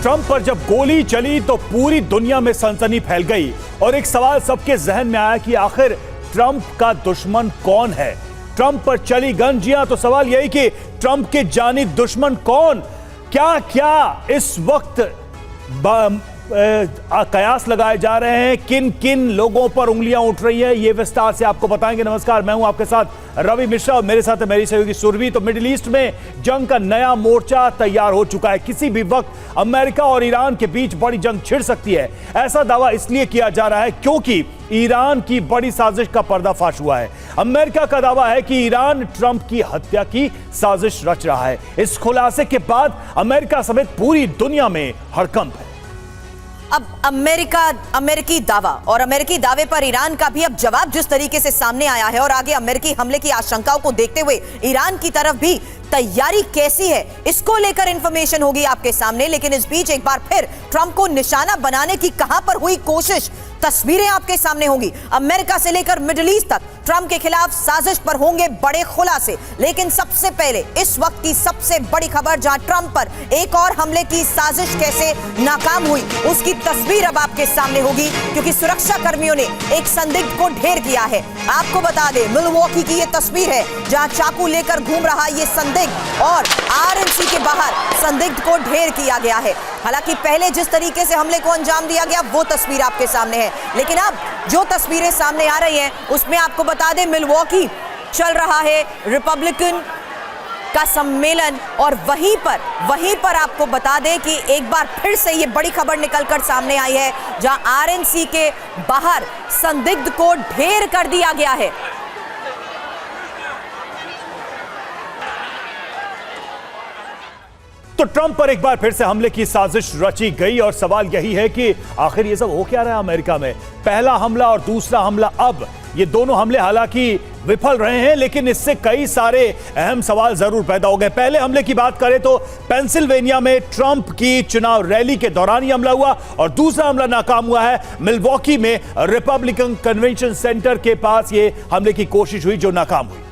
Trump पर जब गोली चली तो पूरी दुनिया में सनसनी फैल गई और एक सवाल सबके जहन में आया कि आखिर ट्रंप का दुश्मन कौन है। ट्रंप पर चली गंजियां तो सवाल यही कि ट्रंप के जानी दुश्मन कौन, क्या क्या इस वक्त कयास लगाए जा रहे हैं, किन किन लोगों पर उंगलियां उठ रही है, ये विस्तार से आपको बताएंगे। नमस्कार, मैं हूं आपके साथ रवि मिश्रा और मेरे साथ है मेरी सहयोगी सुरभि। तो मिडिल ईस्ट में जंग का नया मोर्चा तैयार हो चुका है। किसी भी वक्त अमेरिका और ईरान के बीच बड़ी जंग छिड़ सकती है। ऐसा दावा इसलिए किया जा रहा है क्योंकि ईरान की बड़ी साजिश का पर्दाफाश हुआ है। अमेरिका का दावा है कि ईरान ट्रंप की हत्या की साजिश रच रहा है। इस खुलासे के बाद अमेरिका समेत पूरी दुनिया में हड़कंप है। अब अमेरिकी दावा और अमेरिकी दावे पर ईरान का भी अब जवाब जिस तरीके से सामने आया है और आगे अमेरिकी हमले की आशंकाओं को देखते हुए ईरान की तरफ भी तैयारी कैसी है, इसको लेकर इंफॉर्मेशन होगी आपके सामने। लेकिन इस बीच एक बार फिर ट्रंप को निशाना बनाने की कहां पर हुई कोशिश, तस्वीरें आपके सामने होंगी। अमेरिका से लेकर मिडिल ईस्ट तक ट्रंप के खिलाफ साजिश पर होंगे बड़े खुलासे। लेकिन सबसे पहले इस वक्त की सबसे बड़ी खबर, जहां ट्रंप पर एक और हमले की साजिश कैसे नाकाम हुई, उसकी तस्वीर अब आपके सामने होगी क्योंकि सुरक्षा कर्मियों ने एक संदिग्ध को ढेर किया है। आपको बता दें, मिलवॉकी की यह तस्वीर है जहां चाकू लेकर घूम रहा यह संदिग्ध और आरएनसी के बाहर संदिग्ध को ढेर किया गया है। हालांकि पहले जिस तरीके से हमले को अंजाम दिया गया वो तस्वीर आपके सामने है, लेकिन अब जो तस्वीरें सामने आ रही हैं उसमें आपको बता दें मिलवॉकी चल रहा है रिपब्लिकन का सम्मेलन और वहीं पर आपको बता दें कि एक बार फिर से ये बड़ी खबर निकलकर सामने आई है जहां आरएनसी के बाहर संदिग्ध को ढेर कर दिया गया है। तो ट्रंप पर एक बार फिर से हमले की साजिश रची गई और सवाल यही है कि आखिर ये सब हो क्या रहा है अमेरिका में। पहला हमला और दूसरा हमला, अब ये दोनों हमले हालांकि विफल रहे हैं लेकिन इससे कई सारे अहम सवाल जरूर पैदा हो गए। पहले हमले की बात करें तो पेंसिल्वेनिया में ट्रंप की चुनाव रैली के दौरान ये हमला हुआ और दूसरा हमला नाकाम हुआ है मिलवॉकी में रिपब्लिकन कन्वेंशन सेंटर के पास ये हमले की कोशिश हुई जो नाकाम हुई।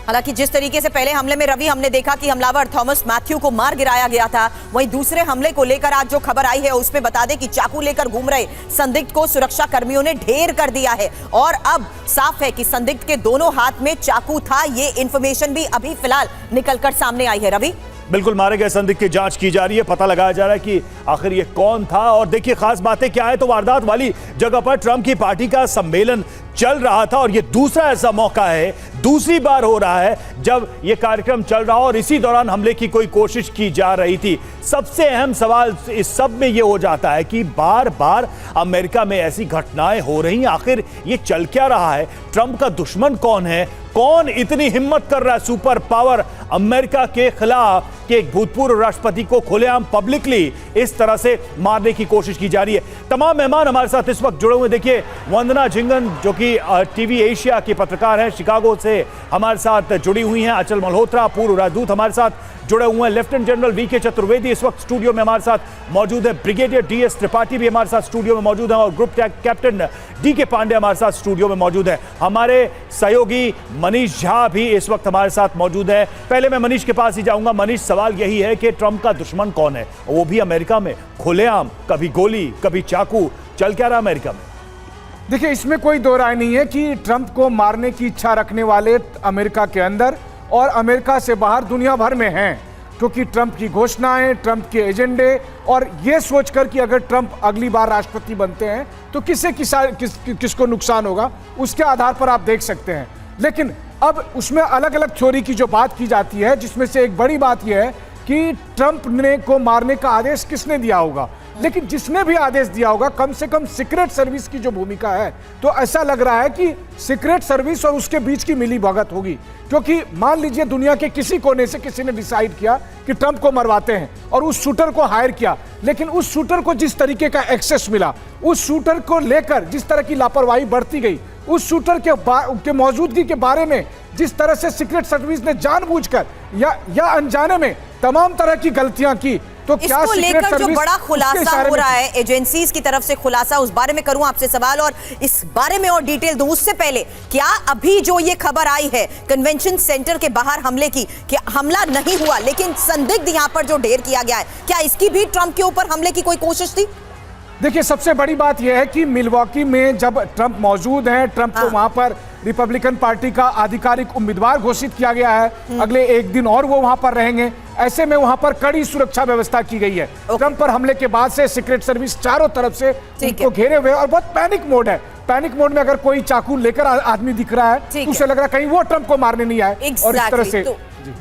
हालांकि जिस तरीके से पहले हमले में रवि हमने देखा कि हमलावर थॉमस मैथ्यू को मार गिराया गया था, वहीं दूसरे हमले को लेकर आज जो खबर आई है उसमें बता दें कि चाकू लेकर घूम रहे संदिग्ध को सुरक्षा कर्मियों ने ढेर कर दिया है और अब साफ है कि संदिग्ध के दोनों हाथ में चाकू था। ये इंफॉर्मेशन भी अभी फिलहाल निकलकर सामने आई है। रवि, बिल्कुल, मारे गए संदिग्ध की जांच की जा रही है, पता लगाया जा रहा है कि आखिर ये कौन था। और देखिए खास बातें क्या है, तो वारदात वाली जगह पर ट्रंप की पार्टी का सम्मेलन चल रहा था और ये दूसरा ऐसा मौका है, दूसरी बार हो रहा है जब ये कार्यक्रम चल रहा और इसी दौरान हमले की कोई कोशिश की जा रही थी। सबसे अहम सवाल इस सब में ये हो जाता है कि बार बार अमेरिका में ऐसी घटनाएं हो रही हैं, आखिर ये चल क्या रहा है, ट्रंप का दुश्मन कौन है, कौन इतनी हिम्मत कर रहा है सुपर पावर अमेरिका के खिलाफ कि एक भूतपूर्व राष्ट्रपति को खुलेआम पब्लिकली इस तरह से मारने की कोशिश की जा रही है। तमाम मेहमान हमारे साथ इस वक्त जुड़े हुए, देखिए वंदना झिंगन जो कि टीवी एशिया की पत्रकार हैं, शिकागो से हमारे साथ जुड़ी हुई हैं, अचल मल्होत्रा पूर्व राजदूत हमारे साथ जुड़े हुए हैं, लेफ्टिनेंट जनरल वीके चतुर्वेदी इस वक्त स्टूडियो में हमारे साथ मौजूद है, ब्रिगेडियर डीएस त्रिपाठी भी हमारे साथ स्टूडियो में मौजूद हैं और ग्रुप कैप्टन डीके पांडे हमारे साथ स्टूडियो में मौजूद है। हमारे सहयोगी मनीष झा भी इस वक्त हमारे साथ मौजूद है। पहले मैं मनीष के पास ही जाऊंगा। मनीष, सवाल यही है कि ट्रंप का दुश्मन कौन है, वो भी अमेरिका में खुलेआम, कभी गोली कभी चाकू, चल क्या रहा अमेरिका में? देखिए, इसमें कोई दो राय नहीं है कि ट्रंप को मारने की इच्छा रखने वाले अमेरिका के अंदर और अमेरिका से बाहर दुनिया भर में हैं, क्योंकि ट्रंप की घोषणाएं, ट्रंप के एजेंडे और ये सोचकर कि अगर ट्रंप अगली बार राष्ट्रपति बनते हैं तो किसको नुकसान होगा, उसके आधार पर आप देख सकते हैं। लेकिन अब उसमें अलग अलग थ्योरी की जो बात की जाती है, जिसमें से एक बड़ी बात यह है कि ट्रंप ने को मारने का आदेश किसने दिया होगा। लेकिन जिसने भी आदेश दिया होगा, कम से कम सीक्रेट सर्विस की जो भूमिका है, तो ऐसा लग रहा है कि सीक्रेट सर्विस और उसके बीच की मिली भगत होगी। क्योंकि मान लीजिए दुनिया के किसी कोने से किसी ने डिसाइड किया कि ट्रंप को मरवाते हैं और उस शूटर को हायर किया, लेकिन उस शूटर को जिस तरीके का एक्सेस मिला, उस शूटर को लेकर जिस तरह की लापरवाही बढ़ती गई, उस शूटर के मौजूदगी के बारे में जिस तरह से सीक्रेट सर्विस ने जानबूझकर या अनजाने में तमाम तरह की गलतियां की, तो क्या इसको सीक्रेट लेकर जो सर्विस बड़ा उसके खुलासा इशारे हो में रहा है एजेंसीज की तरफ से खुलासा, उस बारे में करूं आपसे सवाल और इस बारे में और डिटेल दूं। उससे पहले क्या अभी जो ये खबर आई है कन्वेंशन सेंटर के बाहर हमले की, कि हमला नहीं हुआ लेकिन संदिग्ध यहां पर जो ढेर किया गया है, क्या इसकी भी ट्रंप के ऊपर हमले की कोई कोशिश थी? देखिए, सबसे बड़ी बात यह है कि मिल्वॉकी में जब ट्रंप मौजूद हैं, ट्रंप को वहां पर रिपब्लिकन पार्टी का आधिकारिक उम्मीदवार घोषित किया गया है। अगले एक दिन और वो वहां पर रहेंगे। ऐसे में वहां पर कड़ी सुरक्षा व्यवस्था की गई है। ट्रंप पर हमले के बाद से सीक्रेट सर्विस चारों तरफ से उनको घेरे हुए और बहुत पैनिक मोड है। पैनिक मोड में अगर कोई चाकू लेकर आदमी दिख रहा है तो उसे लग रहा है कहीं वो ट्रंप को मारने नहीं आए। और इस तरह से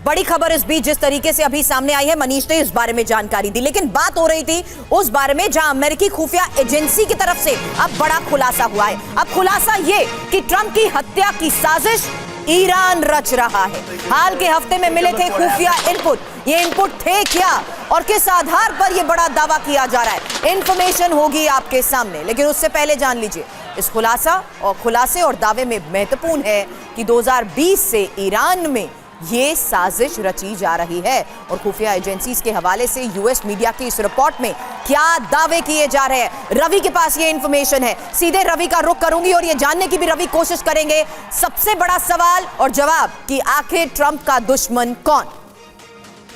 बड़ी खबर इस बीच जिस तरीके से अभी सामने आई है, मनीष ने इस बारे में जानकारी दी, लेकिन बात हो रही थी उस बारे में जहां अमेरिकी खुफिया एजेंसी की तरफ से अब बड़ा खुलासा हुआ है। अब खुलासा ये कि ट्रंप की हत्या की साजिश ईरान रच रहा है। हाल के हफ्ते में मिले थे खुफिया इनपुट, ये इनपुट थे क्या और किस आधार पर ये बड़ा दावा किया जा रहा है, इंफॉर्मेशन होगी आपके सामने। लेकिन उससे पहले जान लीजिए इस खुलासे और दावे में महत्वपूर्ण है कि 2020 से ईरान में ये साजिश रची जा रही है और खुफिया एजेंसीज के हवाले से यूएस मीडिया की इस रिपोर्ट में क्या दावे किए जा रहे हैं। रवि के पास ये इंफॉर्मेशन है, सीधे रवि का रुख करूंगी और ये जानने की भी रवि कोशिश करेंगे सबसे बड़ा सवाल और जवाब कि आखिर ट्रंप का दुश्मन कौन।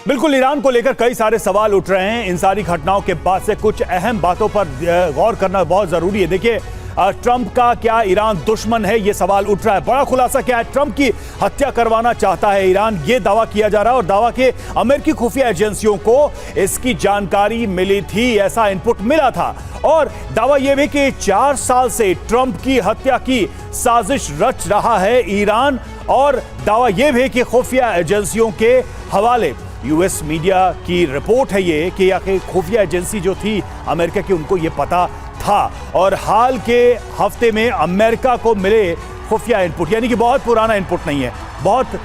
बिल्कुल, ईरान को लेकर कई सारे सवाल उठ रहे हैं। इन सारी घटनाओं के बाद से कुछ अहम बातों पर गौर करना बहुत जरूरी है। देखिए, ट्रंप का क्या ईरान दुश्मन है, यह सवाल उठ रहा है। बड़ा खुलासा क्या है, ट्रंप की हत्या करवाना चाहता है ईरान, यह दावा किया जा रहा है और दावा के अमेरिकी खुफिया एजेंसियों को इसकी जानकारी मिली थी, ऐसा इनपुट मिला था। और दावा यह भी कि 4 साल से ट्रंप की हत्या की साजिश रच रहा है ईरान। और दावा यह भी कि खुफिया एजेंसियों के हवाले यूएस मीडिया की रिपोर्ट है ये कि आखिर खुफिया एजेंसी जो थी अमेरिका की, उनको ये पता था। और हाल के हफ्ते में अमेरिका को मिले खुफिया इनपुट, यानी कि बहुत पुराना इनपुट नहीं है, बहुत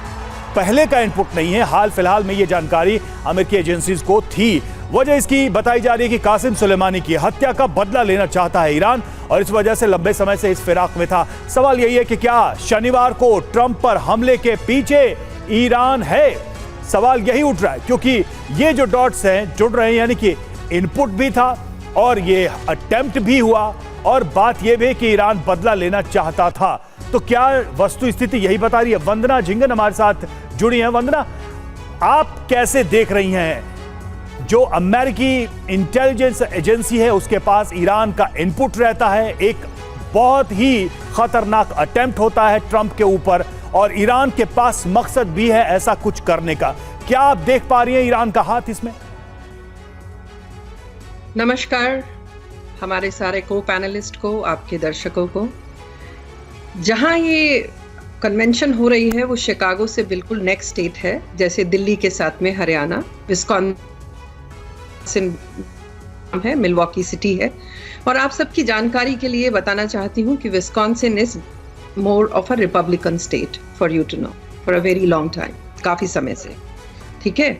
पहले का इनपुट नहीं है, हाल फिलहाल में ये जानकारी अमेरिकी एजेंसीज को थी। वजह इसकी बताई जा रही है कि कासिम सुलेमानी की हत्या का बदला लेना चाहता है ईरान और इस वजह से लंबे समय से इस फिराक में था। सवाल यही है कि क्या शनिवार को ट्रंप पर हमले के पीछे ईरान है? सवाल यही उठ रहा है क्योंकि ये जो डॉट्स हैं जुड़ रहे हैं, यानी कि इनपुट भी था और ये अटेम्प्ट भी हुआ और बात ये भी कि ईरान बदला लेना चाहता था। तो क्या वस्तु स्थिति यही बता रही है? वंदना झिंगन हमारे साथ जुड़ी हैं। वंदना, आप कैसे देख रही हैं, जो अमेरिकी इंटेलिजेंस एजेंसी है उसके पास ईरान का इनपुट रहता है, एक बहुत ही खतरनाक अटेम्प्ट होता है ट्रंप के ऊपर और ईरान के पास मकसद भी है ऐसा कुछ करने का। क्या आप देख पा रही हैं ईरान का हाथ इसमें? नमस्कार हमारे सारे को पैनलिस्ट को, आपके दर्शकों को। जहां ये कन्वेंशन हो रही है वो शिकागो से बिल्कुल नेक्स्ट स्टेट है, जैसे दिल्ली के साथ में हरियाणा, विस्कॉन्सिन है, मिल्वॉकी सिटी है। और आप सबकी जानकारी के लिए बताना चाहती हूँ कि Wisconsin is more of a Republican state for you to know, for a very long time, काफी समय से। ठीक है,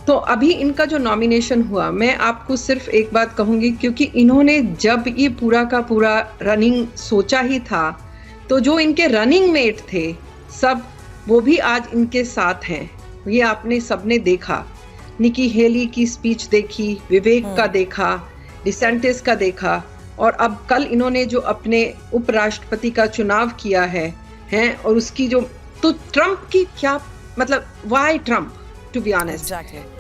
तो अभी इनका जो नॉमिनेशन हुआ, मैं आपको सिर्फ एक बात कहूंगी, क्योंकि इन्होंने जब ये पूरा का पूरा रनिंग सोचा ही था, तो जो इनके रनिंग मेट थे सब, वो भी आज इनके साथ हैं। ये आपने सबने देखा, निकी हेली की स्पीच देखी, विवेक का देखा, डिसेंटिस का देखा, और अब कल इन्होंने जो अपने उपराष्ट्रपति का चुनाव किया है और उसकी जो, तो ट्रंप की क्या मतलब, why Trump to be honest,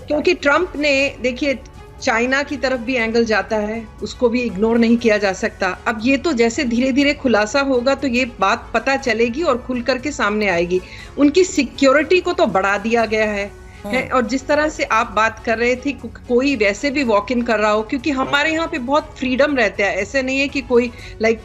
क्योंकि ट्रंप ने, देखिए चाइना की तरफ भी एंगल जाता है, उसको भी इग्नोर नहीं किया जा सकता। अब ये तो जैसे धीरे धीरे खुलासा होगा तो ये बात पता चलेगी और खुल करके सामने आएगी। उनकी सिक्योरिटी को तो बढ़ा दिया गया है और जिस तरह से आप बात कर रहे थे, कोई वैसे भी वॉक इन कर रहा हो, क्योंकि हमारे यहाँ पे बहुत फ्रीडम रहता है, ऐसे नहीं है कि कोई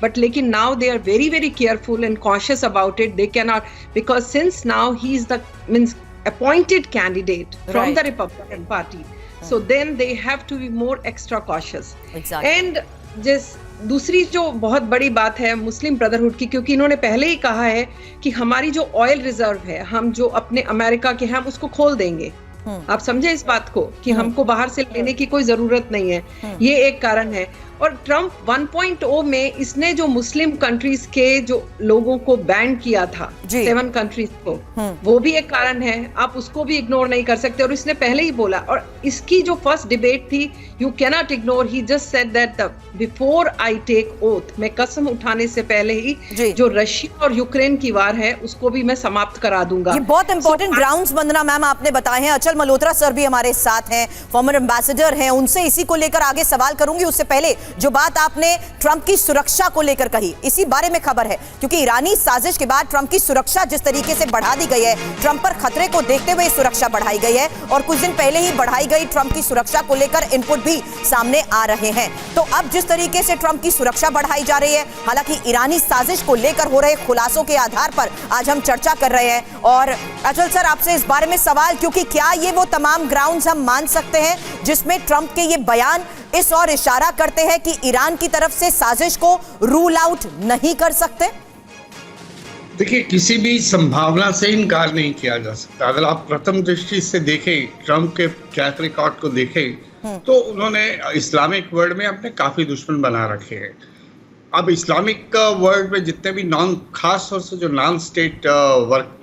बट लेकिन now they are very very careful and cautious about it. They can not, because since now he is the means appointed candidate from the Republican Party, so then they have to be more extra cautious. Exactly. And जिस दूसरी जो बहुत बड़ी बात है मुस्लिम brotherhood की, क्योंकि इन्होंने पहले ही कहा है कि हमारी जो ऑयल रिजर्व है, हम जो अपने अमेरिका के हैं, हम उसको खोल देंगे आप समझे इस बात को कि हमको बाहर से लेने की कोई जरूरत नहीं है, ये एक कारण है। और ट्रम्प 1.0 में इसने जो मुस्लिम कंट्रीज के जो लोगों को बैन किया था, 7 कंट्रीज को, वो भी एक कारण है, आप उसको भी इग्नोर नहीं कर सकते। और इसने पहले ही बोला, और इसकी जो फर्स्ट डिबेट थी, you cannot ignore, he just said that before I take oath, मैं कसम उठाने से पहले ही जो रशिया और यूक्रेन की वार है उसको भी मैं समाप्त करा दूंगा। ये बहुत इंपॉर्टेंट ग्राउंड्स वंदना मैम आपने बताए हैं। अचल मल्होत्रा सर भी हमारे साथ हैं, फॉर्मर एम्बेसडर हैं, उनसे इसी को लेकर आगे सवाल करूंगी। उससे पहले जो बात आपने ट्रंप की सुरक्षा को लेकर कही, इसी बारे में खबर है, क्योंकि ईरानी साजिश के बाद ट्रंप की सुरक्षा जिस तरीके से बढ़ा दी गई है, ट्रंप पर खतरे को देखते हुए सुरक्षा बढ़ाई गई है, और कुछ दिन पहले ही बढ़ाई गई ट्रंप की सुरक्षा को लेकर इनपुट भी सामने आ रहे हैं। तो अब जिस तरीके से ट्रंप की सुरक्षा बढ़ाई जा रही है, हालांकि ईरानी साजिश को लेकर हो रहे खुलासों के आधार पर आज हम चर्चा कर रहे हैं। और अचल सर, आपसे इस बारे में सवाल, क्योंकि क्या ये वो तमाम ग्राउंड्स हम मान सकते हैं जिसमें ट्रंप के ये बयान इस और इशारा करते हैं कि ईरान की तरफ से साजिश को रूल आउट नहीं कर सकते? देखिए, किसी भी संभावना से इनकार नहीं किया जा सकता। अगर आप प्रथम दृष्टि से देखें, ट्रंप के ट्रैक रिकॉर्ड को देखें, तो उन्होंने इस्लामिक वर्ल्ड में अपने काफी दुश्मन बना रखे हैं। अब इस्लामिक वर्ल्ड में जितने भी खास तौर से जो नॉन स्टेट वर्क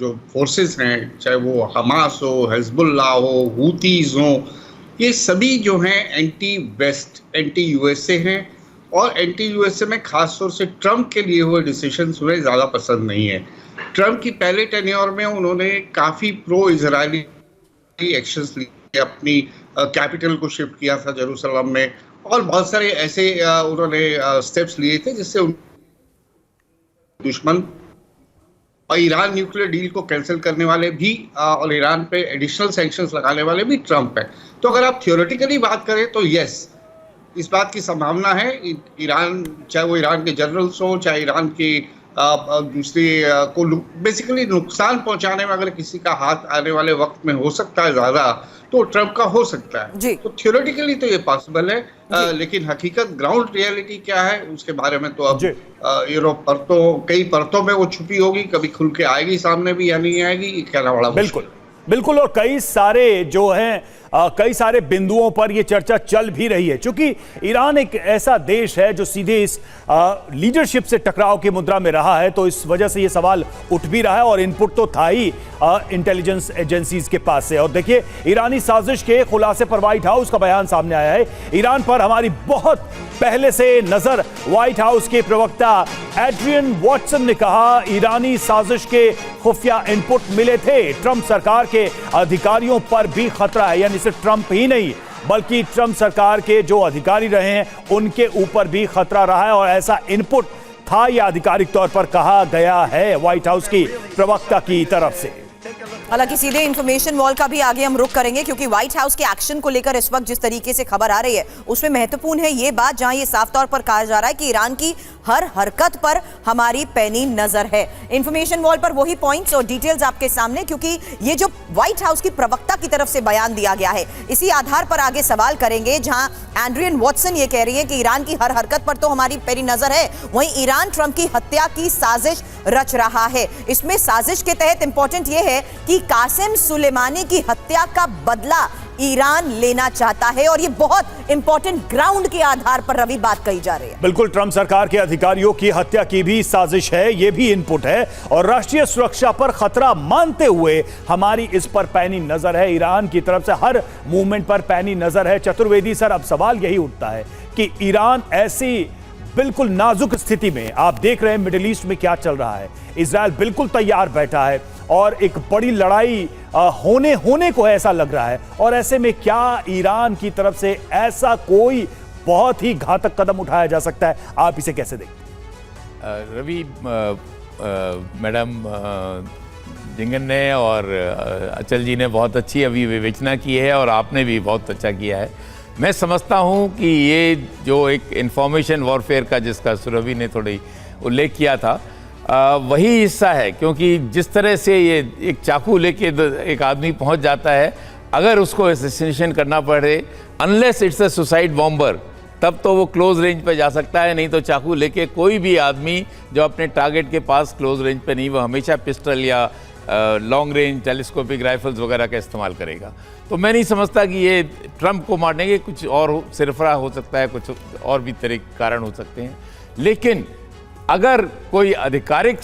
जो फोर्सेस हैं, चाहे वो हमास हो, हिजबुल्लाह हो, हूतीज हो, ये सभी जो हैं एंटी वेस्ट, एंटी यूएसए हैं। और एंटी यूएसए में खास तौर से ट्रंप के लिए हुए डिसीजंस उन्हें ज़्यादा पसंद नहीं है। ट्रंप की पहले टेन्योर में उन्होंने काफ़ी प्रो इजरायली एक्शंस लिए, अपनी कैपिटल को शिफ्ट किया था जेरूसलम में, और बहुत सारे ऐसे उन्होंने स्टेप्स लिए थे जिससे दुश्मन और ईरान न्यूक्लियर डील को कैंसिल करने वाले भी और ईरान पे एडिशनल सैंक्शंस लगाने वाले भी ट्रंप है। तो अगर आप थियोरेटिकली बात करें तो यस, इस बात की संभावना है, ईरान, चाहे वो ईरान के जनरल्स हो, चाहे ईरान की दूसरी को बेसिकली नुकसान पहुंचाने में अगर किसी का हाथ आने वाले वक्त में हो सकता है ज्यादा, तो ट्रंप का हो सकता है। तो थियोरेटिकली तो ये पॉसिबल है, लेकिन हकीकत ग्राउंड रियलिटी क्या है उसके बारे में तो अब कई परतों में वो छुपी होगी, कभी खुल के आएगी सामने भी या नहीं आएगी, ये कहना बड़ा बिल्कुल बिल्कुल। और कई सारे जो हैं कई सारे बिंदुओं पर यह चर्चा चल भी रही है, क्योंकि ईरान एक ऐसा देश है जो सीधे इस लीडरशिप से टकराव की मुद्रा में रहा है, तो इस वजह से यह सवाल उठ भी रहा है। और इनपुट तो था ही इंटेलिजेंस एजेंसीज के पास से। और देखिए, ईरानी साजिश के खुलासे पर व्हाइट हाउस का बयान सामने आया है। ईरान पर हमारी बहुत पहले से नजर, व्हाइट हाउस के प्रवक्ता एड्रियन वॉटसन ने कहा, ईरानी साजिश के खुफिया इनपुट मिले थे, ट्रंप सरकार के अधिकारियों पर भी खतरा है। यानी सिर्फ ट्रंप ही नहीं, बल्कि ट्रंप सरकार के जो अधिकारी रहे हैं उनके ऊपर भी खतरा रहा है, और ऐसा इनपुट था, यह आधिकारिक तौर पर कहा गया है व्हाइट हाउस की प्रवक्ता की तरफ से। हालांकि सीधे इंफॉर्मेशन वॉल का भी आगे हम रुख करेंगे, क्योंकि व्हाइट हाउस के एक्शन को लेकर इस वक्त जिस तरीके से खबर आ रही है उसमें महत्वपूर्ण है ये बात, जहां ये साफ तौर पर कहा जा रहा है कि ईरान की हर हरकत पर हमारी पैनी नजर है। इंफॉर्मेशन वॉल पर वही पॉइंट्स और डिटेल्स आपके सामने, क्योंकि ये जो व्हाइट हाउस की प्रवक्ता की तरफ से बयान दिया गया है, इसी आधार पर आगे सवाल करेंगे, जहां एड्रियन वॉटसन ये कह रही है कि ईरान की हर हरकत पर तो हमारी पैनी नजर है, वहीं ईरान ट्रंप की हत्या की साजिश रच रहा है। इसमें साजिश के तहत इंपॉर्टेंट यह है कि कासिम सुलेमानी की हत्या का बदला ईरान लेना चाहता है, और ये बहुत इंपॉर्टेंट ग्राउंड के आधार पर रवि बात कही जा रही है। बिल्कुल, ट्रंप सरकार के अधिकारियों की हत्या की भी साजिश है, ये भी इनपुट है, और राष्ट्रीय सुरक्षा पर खतरा मानते हुए हमारी इस पर पैनी नजर है, ईरान की तरफ से हर मूवमेंट पर पैनी नजर है। चतुर्वेदी सर, अब सवाल यही उठता है कि ईरान ऐसी बिल्कुल नाजुक स्थिति में, आप देख रहे हैं मिडिल ईस्ट में क्या चल रहा है, इजराइल बिल्कुल तैयार बैठा है और एक बड़ी लड़ाई होने को ऐसा लग रहा है, और ऐसे में क्या ईरान की तरफ से ऐसा कोई बहुत ही घातक कदम उठाया जा सकता है? आप इसे कैसे देखते हैं? रवि, मैडम जिंगन ने और अचल जी ने बहुत अच्छी अभी विवेचना की है, और आपने भी बहुत अच्छा किया है। मैं समझता हूं कि ये जो एक इंफॉर्मेशन वॉरफेयर का जिसका सुरभि ने थोड़ी उल्लेख किया था, वही हिस्सा है, क्योंकि जिस तरह से ये एक चाकू लेके एक आदमी पहुंच जाता है, अगर उसको असैसिनेशन करना पड़े, unless it's a suicide bomber, तब तो वो क्लोज रेंज पे जा सकता है, नहीं तो चाकू लेके कोई भी आदमी जो अपने टारगेट के पास क्लोज रेंज पे नहीं, वो हमेशा पिस्टल या लॉन्ग रेंज टेलीस्कोपिक राइफल्स वगैरह का इस्तेमाल करेगा। तो मैं नहीं समझता कि ये ट्रंप को मारने के कुछ और सिरफरा हो सकता है, कुछ और भी तरह के कारण हो सकते हैं। लेकिन अगर कोई आधिकारिक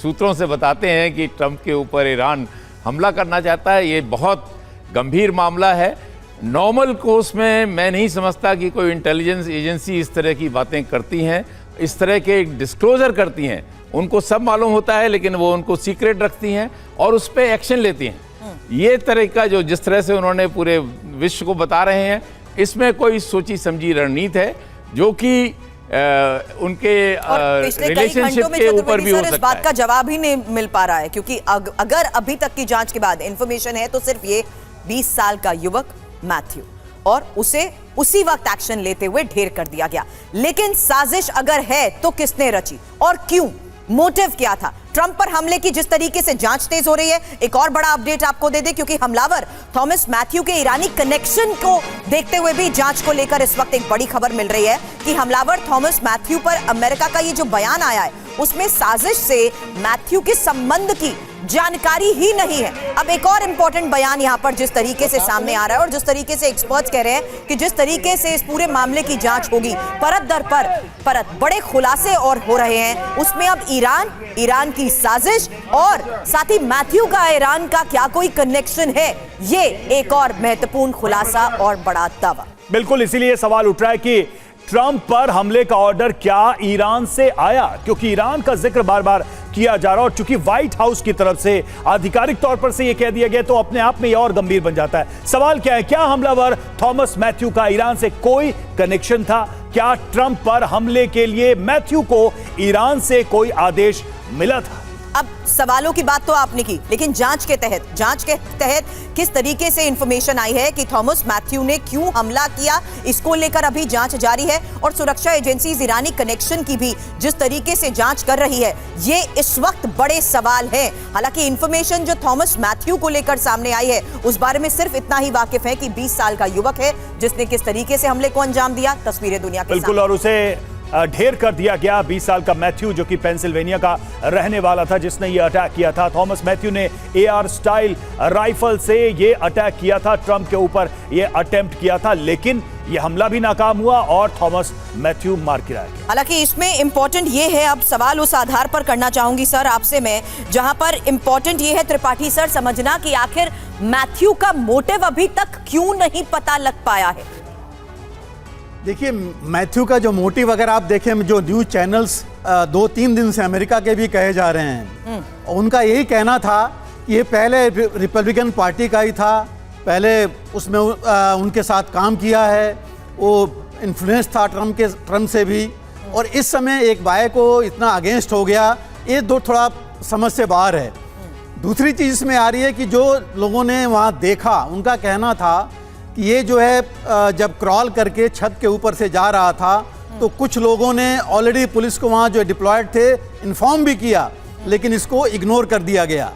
सूत्रों से बताते हैं कि ट्रंप के ऊपर ईरान हमला करना चाहता है, ये बहुत गंभीर मामला है। नॉर्मल कोर्स में मैं नहीं समझता कि कोई इंटेलिजेंस एजेंसी इस तरह की बातें करती हैं, इस तरह के डिस्क्लोजर करती हैं। उनको सब मालूम होता है लेकिन वो उनको सीक्रेट रखती हैं और उस पर एक्शन लेती हैं। ये तरीका जो जिस तरह से उन्होंने पूरे विश्व को बता रहे हैं, इसमें कोई सोची समझी रणनीति है जो कि उनके रिलेशनशिप के ऊपर भी हो सकता है। इस बात का जवाब ही नहीं मिल पा रहा है, क्योंकि अगर अभी तक की जांच के बाद इंफॉर्मेशन है तो सिर्फ ये 20 साल का युवक मैथ्यू, और उसे उसी वक्त एक्शन लेते हुए ढेर कर दिया गया। लेकिन साजिश अगर है तो किसने रची और क्यों? मोटिव क्या था? ट्रंप पर हमले की जिस तरीके से जांच तेज हो रही है, एक और बड़ा अपडेट आपको दे दे, क्योंकि हमलावर थॉमस मैथ्यू के ईरानी कनेक्शन को देखते हुए भी जांच को लेकर इस वक्त एक बड़ी खबर मिल रही है कि हमलावर थॉमस मैथ्यू पर अमेरिका का ये जो बयान आया है उसमें साजिश से मैथ्यू के संबंध की जानकारी ही नहीं है। अब एक और इंपॉर्टेंट बयान यहां पर जिस तरीके से सामने आ रहा है और जिस तरीके से एक्सपर्ट्स कह रहे हैं कि जिस तरीके से इस पूरे मामले की जांच होगी, परत दर परत बड़े खुलासे और हो रहे हैं, उसमें अब ईरान की साजिश और साथ ही मैथ्यू का ईरान का क्या कोई कनेक्शन है, ये एक और महत्वपूर्ण खुलासा और बड़ा दावा। बिल्कुल, इसीलिए सवाल उठ रहा है कि ट्रंप पर हमले का ऑर्डर क्या ईरान से आया, क्योंकि ईरान का जिक्र बार बार किया जा रहा है और चूंकि व्हाइट हाउस की तरफ से आधिकारिक तौर पर से यह कह दिया गया तो अपने आप में यह और गंभीर बन जाता है। सवाल क्या है, क्या हमलावर थॉमस मैथ्यू का ईरान से कोई कनेक्शन था? क्या ट्रंप पर हमले के लिए मैथ्यू को ईरान से कोई आदेश मिला था? अब सवालों की बात तो आपने की, लेकिन जांच के तहत किस तरीके से इंफॉर्मेशन आई है कि थॉमस मैथ्यू ने क्यों हमला किया, इसको लेकर अभी जांच जारी है और सुरक्षा एजेंसीज ईरानी कनेक्शन की भी जिस तरीके से जांच कर रही है, ये इस वक्त बड़े सवाल हैं। हालांकि इंफॉर्मेशन जो थॉमस मैथ्यू को लेकर सामने आई है उस बारे में सिर्फ इतना ही वाकिफ है कि 20 साल का युवक है जिसने किस तरीके से हमले को अंजाम दिया, तस्वीरें दुनिया के बिल्कुल, और उसे ढेर कर दिया गया। 20 साल का मैथ्यू जो कि पेंसिल्वेनिया का रहने वाला था, जिसने ये अटैक किया था। थॉमस मैथ्यू ने AR स्टाइल राइफल से ये अटैक किया था, ट्रंप के ऊपर ये अटेम्प्ट किया था, लेकिन ये हमला भी नाकाम हुआ और थॉमस मैथ्यू मार गिराया गया। हालांकि इसमें इंपॉर्टेंट ये है, अब सवाल उस आधार पर करना चाहूंगी सर आपसे मैं, जहां पर इंपॉर्टेंट ये है त्रिपाठी सर समझना कि आखिर मैथ्यू का मोटिव अभी तक क्यों नहीं पता लग पाया है। देखिए, मैथ्यू का जो मोटिव अगर आप देखें, जो न्यूज़ चैनल्स 2-3 दिन से अमेरिका के भी कहे जा रहे हैं, उनका यही कहना था कि ये पहले रिपब्लिकन पार्टी का ही था, पहले उसमें उनके साथ काम किया है, वो इन्फ्लुएंस था ट्रंप से भी, और इस समय एक बाय को इतना अगेंस्ट हो गया, ये थोड़ा समझ से बाहर है। दूसरी चीज़ इसमें आ रही है कि जो लोगों ने वहाँ देखा, उनका कहना था कि ये जो है जब क्रॉल करके छत के ऊपर से जा रहा था तो कुछ लोगों ने ऑलरेडी पुलिस को वहाँ जो डिप्लॉयड थे इन्फॉर्म भी किया, लेकिन इसको इग्नोर कर दिया गया।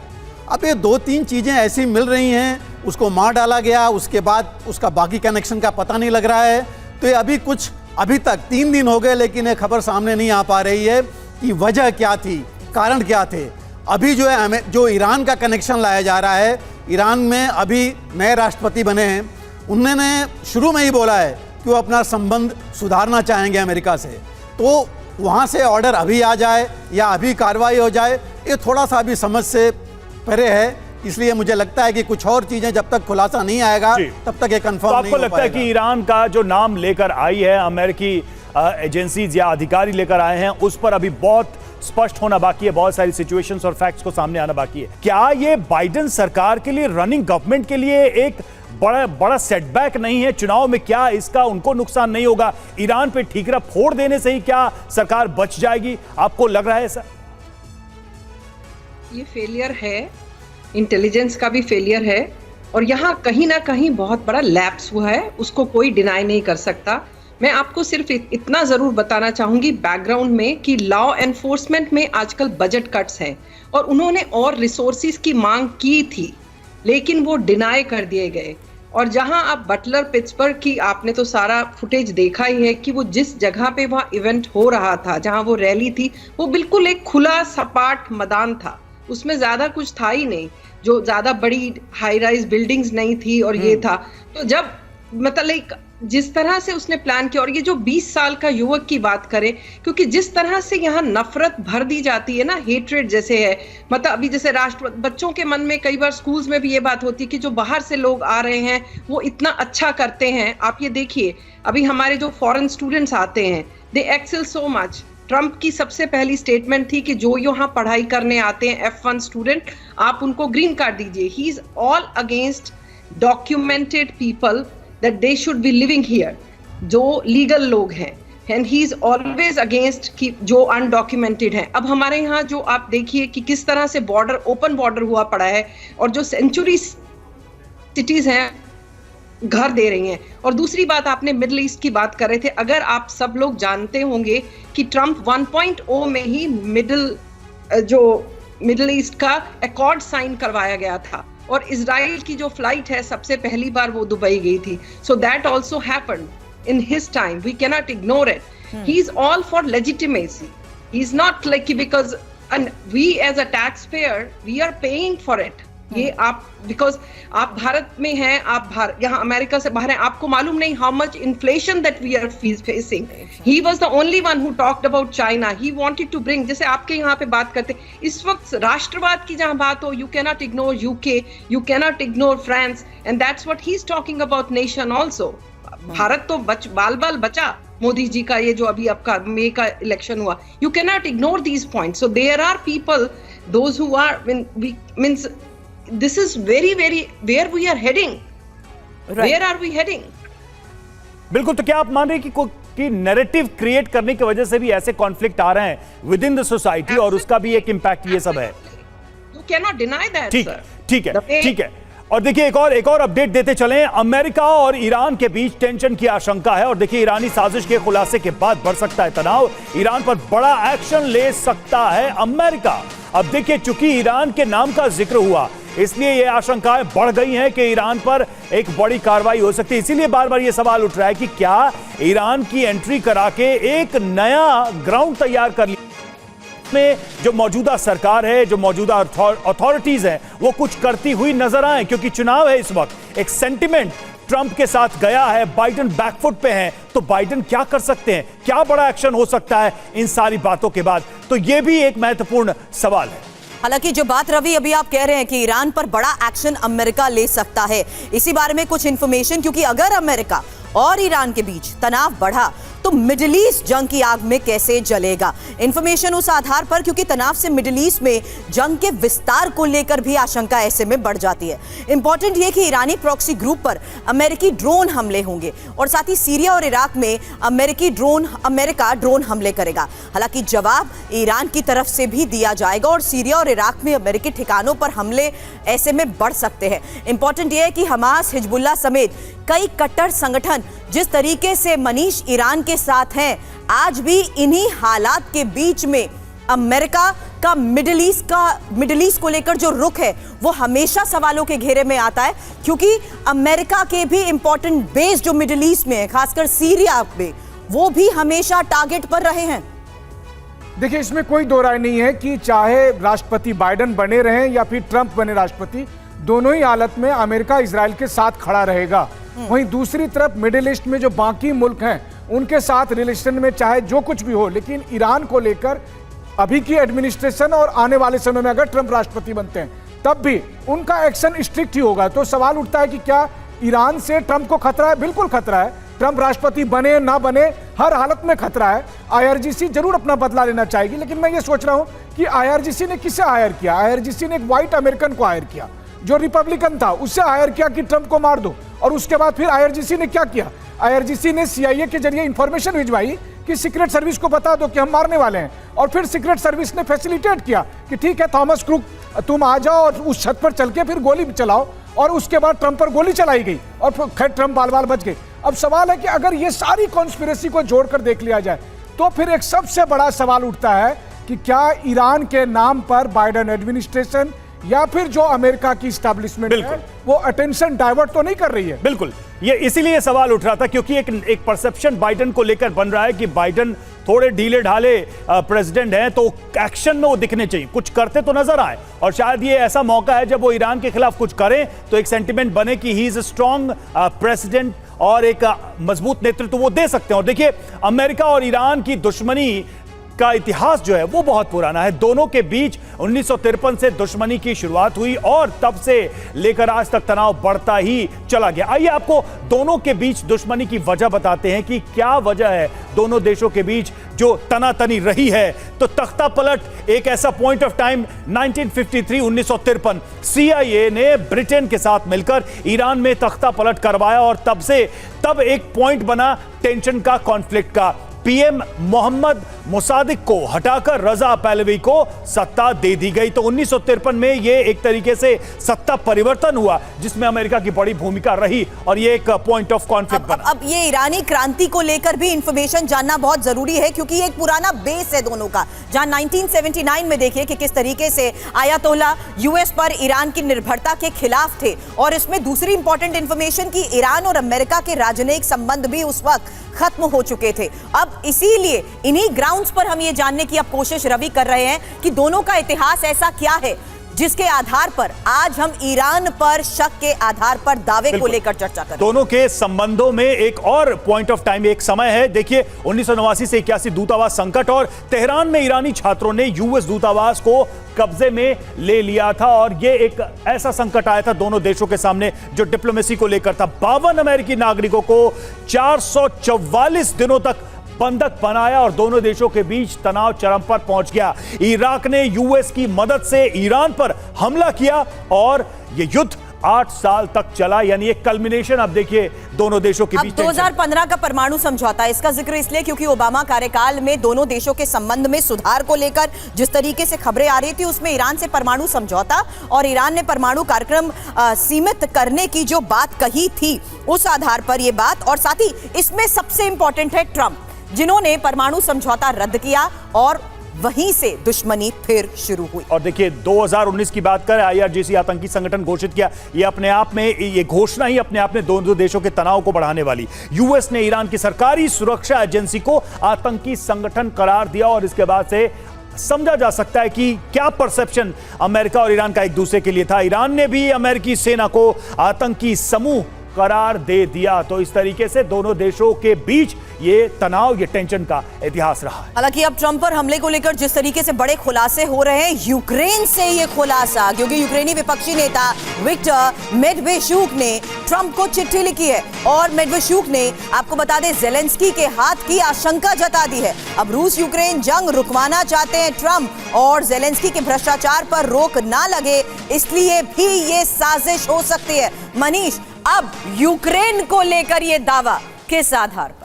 अब ये 2-3 चीज़ें ऐसी मिल रही हैं, उसको मार डाला गया, उसके बाद उसका बाकी कनेक्शन का पता नहीं लग रहा है। तो ये अभी तक 3 दिन हो गए, लेकिन ये खबर सामने नहीं आ पा रही है कि वजह क्या थी, कारण क्या थे। अभी जो है जो ईरान का कनेक्शन लाया जा रहा है, ईरान में अभी नए राष्ट्रपति बने हैं, उन्होंने शुरू में ही बोला है कि वो अपना संबंध सुधारना चाहेंगे अमेरिका से। तो वहाँ से ऑर्डर अभी आ जाए या अभी कार्रवाई हो जाए, ये थोड़ा सा अभी समझ से परे है। इसलिए मुझे लगता है कि कुछ और चीजें जब तक खुलासा नहीं आएगा तब तक ये कंफर्म नहीं हो पाएगा। आपको लगता है कि ईरान का जो नाम लेकर आई है अमेरिकी एजेंसीज या अधिकारी लेकर आए हैं, उस पर अभी बहुत स्पष्ट होना बाकी है, बहुत सारी सिचुएशंस और फैक्ट्स को सामने आना बाकी है। क्या ये बाइडेन सरकार के लिए, रनिंग गवर्नमेंट के लिए एक बड़ा सेटबैक नहीं है चुनाव में? क्या इसका उनको नुकसान नहीं होगा? ईरान पे ठीकरा फोड़ देने से ही क्या सरकार बच जाएगी? आपको लग रहा है ऐसा? ये फेलियर है, इंटेलिजेंस का भी फेलियर है, और यहाँ कहीं ना कहीं बहुत बड़ा लैप्स हुआ है, उसको कोई डिनाई नहीं कर सकता। मैं आपको सिर्फ इतना जरूर बताना चाहूंगी बैकग्राउंड में कि लॉ एनफोर्समेंट में आजकल बजट कट्स हैं और उन्होंने और रिसोर्सेज की मांग की थी, लेकिन वो डिनाई कर दिए गए। और जहां आप बटलर पिट्सबर्ग की आपने तो सारा फुटेज देखा ही है कि वो जिस जगह पे वहाँ इवेंट हो रहा था, जहां वो रैली थी, वो बिल्कुल एक खुला सपाट मैदान था, उसमें ज्यादा कुछ था ही नहीं, जो ज्यादा बड़ी हाई राइज बिल्डिंग्स नहीं थी और ये था। तो जब मतलब जिस तरह से उसने प्लान किया, और ये जो 20 साल का युवक की बात करें, क्योंकि जिस तरह से यहाँ नफरत भर दी जाती है ना, हेट्रेड जैसे है, मतलब अभी जैसे बच्चों के मन में कई बार स्कूल्स में भी ये बात होती है कि जो बाहर से लोग आ रहे हैं वो इतना अच्छा करते हैं। आप ये देखिए, अभी हमारे जो फॉरेन स्टूडेंट्स आते हैं, दे एक्सेल सो मच। ट्रंप की सबसे पहली स्टेटमेंट थी कि जो यहाँ पढ़ाई करने आते हैं F1 स्टूडेंट, आप उनको ग्रीन कार्ड दीजिए। ही is all against documented people that they should be living here, जो लीगल लोग हैं, and he is always against कि जो अनडॉक्यूमेंटेड हैं। अब हमारे यहाँ जो आप देखिए कि किस तरह से बॉर्डर, ओपन बॉर्डर हुआ पड़ा है, और जो सेंचुरी सिटीज हैं घर दे रही हैं। और दूसरी बात, आपने मिडिल ईस्ट की बात कर रहे थे, अगर आप सब लोग जानते होंगे कि ट्रंप 1.0 में ही मिडिल ईस्ट का अकॉर्ड साइन करवाया गया था, और इजराइल की जो फ्लाइट है सबसे पहली बार वो दुबई गई थी। So that also happened in his time, we can not ignore it. He is all for legitimacy, he is not like because we as a tax payer we are paying for it. ये आप, because आप भारत में हैं, आप यहाँ America से बाहर हैं, आपको मालूम नहीं how much inflation that we are facing. He was the only one who talked about China, he wanted to bring, जैसे आपके यहाँ पे बात करते इस वक्त राष्ट्रवाद की जहां बात हो, you can not ignore UK, you can not ignore France, and that's what he is talking about nation also. Bharat तो बाल बाल बचा मोदी जी का, ये जो अभी आपका मई का इलेक्शन हुआ, you can not ignore these points. So there are people, those who are means this is very where we are heading, right. Where are we heading? बिल्कुल। तो क्या आप मान रहे हैं कि नैरेटिव क्रिएट करने की वजह से भी ऐसे कॉन्फ्लिक्ट आ रहे हैं विद इन द सोसाइटी, और उसका भी एक इंपैक्ट ये सब है? You cannot deny that, sir. ठीक है। और देखिए एक और अपडेट देते चलें। अमेरिका और ईरान के बीच टेंशन की आशंका है, और देखिए ईरानी साजिश के खुलासे के बाद बढ़ सकता है तनाव, ईरान पर बड़ा एक्शन ले सकता है अमेरिका। अब देखिए, चूंकि ईरान के नाम का जिक्र हुआ, इसलिए यह आशंकाएं बढ़ गई हैं कि ईरान पर एक बड़ी कार्रवाई हो सकती है। इसीलिए बार बार यह सवाल उठ रहा है कि क्या ईरान की एंट्री करा के एक नया ग्राउंड तैयार कर लिया में जो मौजूदा सरकार है, जो मौजूदा अथॉरिटीज हैं, वो कुछ करती हुई नजर आए, क्योंकि चुनाव है इस वक्त। एक सेंटिमेंट ट्रंप के साथ गया है, बाइडेन बैकफुट पे हैं, तो बाइडेन क्या कर सकते हैं, क्या बड़ा एक्शन हो सकता है इन सारी बातों के बाद? तो यह भी एक महत्वपूर्ण सवाल है। हालांकि जो बात रवि अभी आप कह रहे हैं कि ईरान पर बड़ा एक्शन अमेरिका ले सकता है, इसी बारे में कुछ इंफॉर्मेशन, क्योंकि अगर अमेरिका और ईरान के बीच तनाव बढ़ा तो मिडिल ईस्ट जंग की आग में कैसे जलेगा। इंफॉर्मेशन उस आधार पर, क्योंकि तनाव से मिडिल ईस्ट में जंग के विस्तार को लेकर भी आशंका ऐसे में बढ़ जाती है। इंपॉर्टेंट यह कि ईरानी प्रॉक्सी ग्रुप पर अमेरिकी ड्रोन हमले होंगे, और साथ ही सीरिया और इराक में अमेरिका ड्रोन हमले करेगा। हालांकि जवाब ईरान की तरफ से भी दिया जाएगा, और सीरिया और इराक में अमेरिकी ठिकानों पर हमले ऐसे में बढ़ सकते हैं। इंपॉर्टेंट यह है कि हमास, हिजबुल्लाह समेत कई कट्टर संगठन जिस तरीके से मनीष ईरान के साथ हैं, आज भी इन्हीं हालात के बीच में अमेरिका का मिडिल ईस्ट को लेकर जो रुख है वो हमेशा सवालों के घेरे में आता है, क्योंकि अमेरिका के भी इंपॉर्टेंट बेस जो मिडिल ईस्ट में है, खासकर सीरिया में, वो भी हमेशा टारगेट पर रहे हैं। देखिए, इसमें कोई दो राय नहीं है कि चाहे राष्ट्रपति बाइडेन बने रहें या फिर ट्रंप बने राष्ट्रपति, दोनों ही हालत में अमेरिका इजराइल के साथ खड़ा रहेगा। वहीं दूसरी तरफ मिडिल ईस्ट में जो बाकी मुल्क हैं, उनके साथ रिलेशन में चाहे जो कुछ भी हो, लेकिन ईरान को लेकर अभी की एडमिनिस्ट्रेशन और आने वाले समय में अगर ट्रंप राष्ट्रपति बनते हैं तब भी उनका एक्शन स्ट्रिक्ट ही होगा। तो सवाल उठता है कि क्या ईरान से ट्रंप को खतरा है? बिल्कुल खतरा है। ट्रंप राष्ट्रपति बने ना बने, हर हालत में खतरा है। IRGC जरूर अपना बदला लेना चाहेगी, लेकिन मैं ये सोच रहा हूं कि IRGC ने किसे हायर किया? IRGC ने एक व्हाइट अमेरिकन को हायर किया जो रिपब्लिकन था, उससे हायर किया कि ट्रंप को मार दो। और उसके बाद फिर IRGC ने क्या किया? IRGC ने CIA के जरिए इंफॉर्मेशन भिजवाई कि सीक्रेट सर्विस को बता दो कि हम मारने वाले हैं, और फिर सीक्रेट सर्विस ने फैसिलिटेट किया कि ठीक है थॉमस क्रूक, तुम आ जाओ और उस छत पर चल के फिर गोली चलाओ, और उसके बाद ट्रंप पर गोली चलाई गई और खैर ट्रंप बाल बाल बच गए। अब सवाल है कि अगर ये सारी कॉन्स्पिरेसी को जोड़कर देख लिया जाए तो फिर एक सबसे बड़ा सवाल उठता है कि क्या ईरान के नाम पर बाइडेन एडमिनिस्ट्रेशन या फिर जो अमेरिका की एस्टैब्लिशमेंट है वो अटेंशन डाइवर्ट तो नहीं कर रही है? बिल्कुल। ये इसीलिए सवाल उठ रहा था क्योंकि एक परसेप्शन बाइडेन को लेकर बन रहा है कि बाइडेन थोड़े ढीले ढाले प्रेसिडेंट हैं, तो एक्शन में वो दिखने चाहिए, कुछ करते तो नजर आए। और शायद ये ऐसा मौका है जब वो ईरान के खिलाफ कुछ करें तो एक सेंटिमेंट बने कि he is a strong president और एक मजबूत नेतृत्व वो दे सकते हैं। और देखिए, अमेरिका और ईरान की दुश्मनी का इतिहास जो है वो बहुत पुराना है। दोनों के बीच 1953 से दुश्मनी की शुरुआत हुई और तब से लेकर आज तक तनाव बढ़ता ही चला गया। आइए आपको दोनों के बीच दुश्मनी की वजह बताते हैं कि क्या वजह है दोनों देशों के बीच जो तनातनी रही है। तो तख्ता पलट एक ऐसा पॉइंट ऑफ टाइम 1953 CIA ने ब्रिटेन के साथ मिलकर ईरान में तख्ता पलट करवाया और तब एक पॉइंट बना टेंशन का, कॉन्फ्लिक्ट का। पीएम मोहम्मद मुसादिक को हटाकर रजा पहलवी को सत्ता दे दी गई। तो 1953 में ये एक तरीके से सत्ता परिवर्तन हुआ जिसमें अमेरिका की बड़ी भूमिका रही और ये एक पॉइंट ऑफ कॉन्फ्लिक्ट बना। अब ये ईरानी क्रांति को लेकर भी इंफॉर्मेशन जानना बहुत जरूरी है क्योंकि ये एक पुराना बेस है दोनों का, जहां 1979 में देखिए कि किस तरीके से आयतोला यूएस पर ईरान की निर्भरता के खिलाफ थे। और इसमें दूसरी इंपॉर्टेंट इंफॉर्मेशन कि ईरान और अमेरिका के राजनयिक संबंध भी उस वक्त खत्म हो चुके थे। अब इसीलिए इन्हीं ग्राउंड्स पर हम ये जानने की अब कोशिश रवि कर रहे हैं कि दोनों का इतिहास ऐसा क्या है जिसके आधार पर आज हम ईरान पर शक के आधार पर दावे को लेकर चर्चा करें। दोनों के संबंधों में एक और पॉइंट ऑफ टाइम, एक समय है। देखिए, 1989 से 81 दूतावास संकट और तेहरान में ईरानी छात्रों ने यूएस दूतावास को कब्जे में ले लिया था और ये एक ऐसा संकट आया था दोनों देशों के सामने जो डिप्लोमेसी को लेकर था। 52 अमेरिकी नागरिकों को 444 दिनों तक बंधक बनाया और दोनों देशों के बीच तनाव चरम पर पहुंच गया। इराक ने यूएस की मदद से ईरान पर हमला किया और यह युद्ध 8 साल तक चला, यानी एक कल्मिनेशन अब देखिए दोनों देशों के बीच। 2015 का परमाणु समझौता, इसका जिक्र इसलिए क्योंकि ओबामा कार्यकाल में दोनों देशों के संबंध में सुधार को लेकर जिस तरीके से खबरें आ रही थी उसमें ईरान से परमाणु समझौता और ईरान ने परमाणु कार्यक्रम सीमित करने की जो बात कही थी उस आधार पर यह बात। और साथ ही इसमें सबसे इंपॉर्टेंट है ट्रंप, जिन्होंने परमाणु समझौता रद्द किया और वहीं से दुश्मनी फिर शुरू हुई। और देखिए 2019 की बात करें, IRGC आतंकी संगठन घोषित किया। ये अपने आप में, ये घोषणा ही अपने आप में दोनों देशों के तनाव को बढ़ाने वाली। यूएस ने ईरान की सरकारी सुरक्षा एजेंसी को आतंकी संगठन करार दिया और इसके बाद से समझा जा सकता है कि क्या परसेप्शन अमेरिका और ईरान का एक दूसरे के लिए था। ईरान ने भी अमेरिकी सेना को आतंकी समूह करार दे दिया। तो इस तरीके से दोनों देशों के बीच ये तनाव, ये टेंशन का इतिहास रहा है। हालांकि अब ट्रंप पर हमले को लेकर जिस तरीके से बड़े खुलासे हो रहे हैं, यूक्रेन से ये खुलासा, क्योंकि यूक्रेनी विपक्षी नेता विक्टर मेडवेशुक ने ट्रंप को चिट्ठी लिखी है और मेडवेशुक ने, आपको बता दें, जेलेंस्की के हाथ की आशंका जता दी है। अब रूस यूक्रेन जंग रुकवाना चाहते हैं ट्रंप और जेलेंस्की के भ्रष्टाचार पर रोक ना लगे इसलिए भी ये साजिश हो सकती है। मनीष, अब यूक्रेन को लेकर यह दावा किस आधार पर?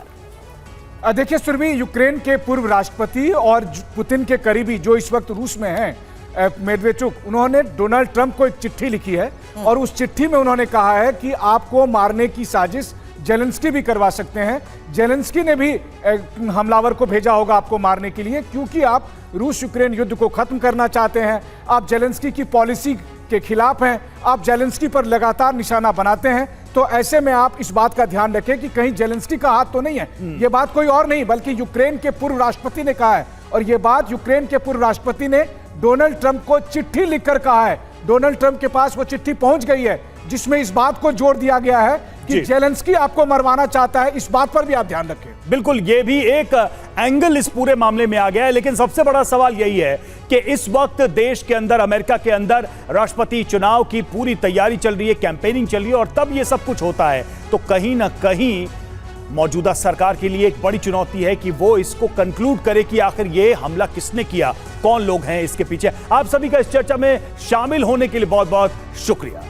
देखिए सुरभि, यूक्रेन के पूर्व राष्ट्रपति और पुतिन के करीबी जो इस वक्त रूस में हैं, मेडवेचुक, उन्होंने डोनाल्ड ट्रंप को एक चिट्ठी लिखी है और उस चिट्ठी में उन्होंने कहा है कि आपको मारने की साजिश जेलेंस्की भी करवा सकते हैं। जेलेंस्की ने भी हमलावर को भेजा होगा आपको मारने के लिए, क्योंकि आप रूस यूक्रेन युद्ध को खत्म करना चाहते हैं, आप जेलेंस्की की पॉलिसी के खिलाफ हैं, आप जेलेंस्की पर लगातार निशाना बनाते हैं। तो ऐसे में आप इस बात का ध्यान रखें कि कहीं जेलेंस्की का हाथ तो नहीं है। ये बात कोई और नहीं बल्कि यूक्रेन के पूर्व राष्ट्रपति ने कहा है और ये बात यूक्रेन के पूर्व राष्ट्रपति ने डोनाल्ड ट्रंप को चिट्ठी लिखकर कहा है। डोनाल्ड ट्रंप के पास वो चिट्ठी पहुंच गई है जिसमें इस बात को जोर दिया गया है कि जेलेंस्की आपको मरवाना चाहता है। इस बात पर भी आप ध्यान रखें। बिल्कुल, ये भी एक एंगल इस पूरे मामले में आ गया है, लेकिन सबसे बड़ा सवाल यही है कि इस वक्त देश के अंदर, अमेरिका के अंदर राष्ट्रपति चुनाव की पूरी तैयारी चल रही है, कैंपेनिंग चल रही है और तब ये सब कुछ होता है। तो कहीं ना कहीं मौजूदा सरकार के लिए एक बड़ी चुनौती है कि वो इसको कंक्लूड करे कि आखिर ये हमला किसने किया, कौन लोग हैं इसके पीछे। आप सभी का इस चर्चा में शामिल होने के लिए बहुत बहुत शुक्रिया।